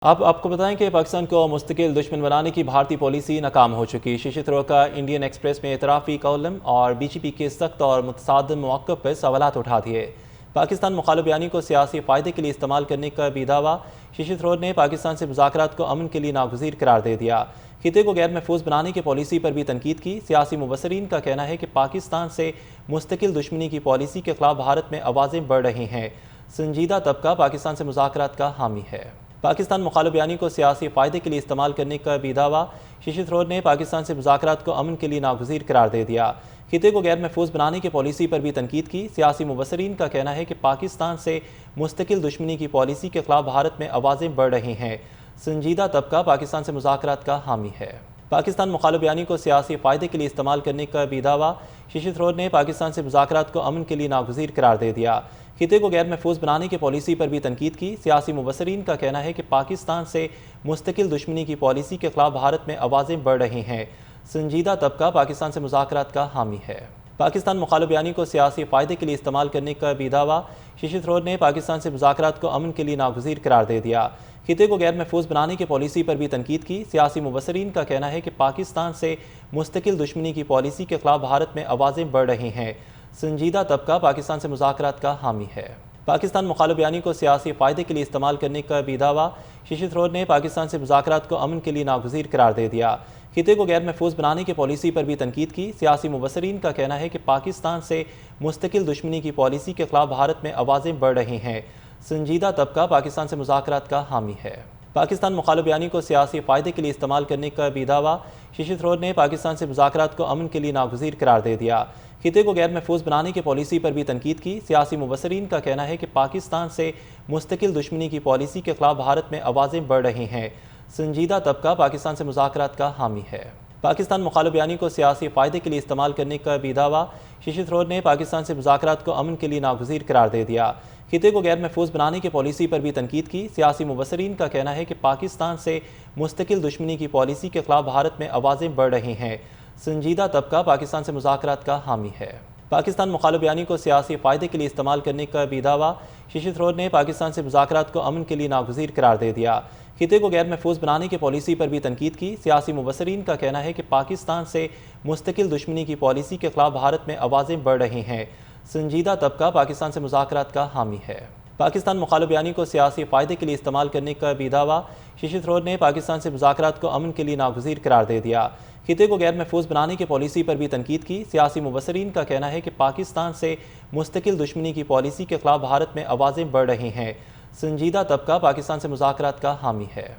آپ کو بتائیں کہ پاکستان کو مستقل دشمن بنانے کی بھارتی پالیسی ناکام ہو چکی۔ ششی تھرور کا انڈین ایکسپریس میں اعترافی کالم اور بی جے پی کے سخت اور متصادم مواقف پر سوالات اٹھا دیے۔ پاکستان مخالف بیانی کو سیاسی فائدے کے لیے استعمال کرنے کا بھی دعویٰ۔ ششی تھرور نے پاکستان سے مذاکرات کو امن کے لیے ناگزیر قرار دے دیا۔ خطے کو غیر محفوظ بنانے کی پالیسی پر بھی تنقید کی۔ سیاسی مبصرین کا کہنا ہے کہ پاکستان سے مستقل دشمنی کی پالیسی کے خلاف بھارت میں آوازیں بڑھ رہی ہیں۔ سنجیدہ طبقہ پاکستان سے مذاکرات کا حامی ہے۔ پاکستان مخالف بیانی کو سیاسی فائدے کے لیے استعمال کرنے کا بھی دعویٰ۔ ششی تھرور نے پاکستان سے مذاکرات کو امن کے لیے ناگزیر قرار دے دیا۔ خطے کو غیر محفوظ بنانے کی پالیسی پر بھی تنقید کی۔ سیاسی مبصرین کا کہنا ہے کہ پاکستان سے مستقل دشمنی کی پالیسی کے خلاف بھارت میں آوازیں بڑھ رہی ہیں۔ سنجیدہ طبقہ پاکستان سے مذاکرات کا حامی ہے۔ پاکستان مخالف بیانی کو سیاسی فائدے کے لیے استعمال کرنے کا بھی دعویٰ۔ ششی تھرور نے پاکستان سے مذاکرات کو امن کے لیے ناگزیر قرار دے دیا۔ خطے کو غیر محفوظ بنانے کی پالیسی پر بھی تنقید کی۔ سیاسی مبصرین کا کہنا ہے کہ پاکستان سے مستقل دشمنی کی پالیسی کے خلاف بھارت میں آوازیں بڑھ رہی ہیں۔ سنجیدہ طبقہ پاکستان سے مذاکرات کا حامی ہے۔ پاکستان مخالف بیانی کو سیاسی فائدے کے لیے استعمال کرنے کا بھی دعویٰ۔ ششی تھرور نے پاکستان سے مذاکرات کو امن کے لیے ناگزیر قرار دے دیا۔ خطے کو غیر محفوظ بنانے کی پالیسی پر بھی تنقید کی۔ سیاسی مبصرین کا کہنا ہے کہ پاکستان سے مستقل دشمنی کی پالیسی کے خلاف بھارت میں آوازیں بڑھ رہی ہیں۔ سنجیدہ طبقہ پاکستان سے مذاکرات کا حامی ہے۔ پاکستان مخالف بیانی کو سیاسی فائدے کے لیے استعمال کرنے کا بھی دعویٰ۔ ششی تھرور نے پاکستان سے مذاکرات کو امن کے لیے ناگزیر قرار دے دیا۔ خطے کو غیر محفوظ بنانے کی پالیسی پر بھی تنقید کی۔ سیاسی مبصرین کا کہنا ہے کہ پاکستان سے مستقل دشمنی کی پالیسی کے خلاف بھارت میں آوازیں بڑھ رہی ہیں۔ سنجیدہ طبقہ پاکستان سے مذاکرات کا حامی ہے۔ پاکستان مخالف بیانی کو سیاسی فائدے کے لیے استعمال کرنے کا بھی دعویٰ۔ ششی تھرور نے پاکستان سے مذاکرات کو امن کے لیے ناگزیر قرار دے دیا۔ خطے کو غیر محفوظ بنانے کی پالیسی پر بھی تنقید کی۔ سیاسی مبصرین کا کہنا ہے کہ پاکستان سے مستقل دشمنی کی پالیسی کے خلاف بھارت میں آوازیں بڑھ رہی ہیں۔ سنجیدہ طبقہ پاکستان سے مذاکرات کا حامی ہے۔ پاکستان مخالف بیانی کو سیاسی فائدے کے لیے استعمال کرنے کا بھی دعویٰ۔ ششی تھرور نے پاکستان سے مذاکرات کو امن کے لیے ناگزیر قرار دے دیا۔ خطے کو غیر محفوظ بنانے کی پالیسی پر بھی تنقید کی۔ سیاسی مبصرین کا کہنا ہے کہ پاکستان سے مستقل دشمنی کی پالیسی کے خلاف بھارت میں آوازیں بڑھ رہی ہیں۔ سنجیدہ طبقہ پاکستان سے مذاکرات کا حامی ہے۔ پاکستان مخالف بیانی کو سیاسی فائدے کے لیے استعمال کرنے کا بھی دعویٰ۔ ششی تھرور نے پاکستان سے مذاکرات کو امن کے لیے ناگزیر قرار دے دیا۔ خطے کو غیر محفوظ بنانے کی پالیسی پر بھی تنقید کی۔ سیاسی مبصرین کا کہنا ہے کہ پاکستان سے مستقل دشمنی کی پالیسی کے خلاف بھارت میں آوازیں بڑھ رہی ہیں۔ سنجیدہ طبقہ پاکستان سے مذاکرات کا حامی ہے۔ پاکستان مخالف بیانی کو سیاسی فائدے کے لیے استعمال کرنے کا بھی دعویٰ۔ ششی تھرور نے پاکستان سے مذاکرات کو امن کے لیے ناگزیر قرار دے دیا۔ خطے کو غیر محفوظ بنانے کی پالیسی پر بھی تنقید کی۔ سیاسی مبصرین کا کہنا ہے کہ پاکستان سے مستقل دشمنی کی پالیسی کے خلاف بھارت میں آوازیں بڑھ رہی ہیں۔ سنجیدہ طبقہ پاکستان سے مذاکرات کا حامی ہے۔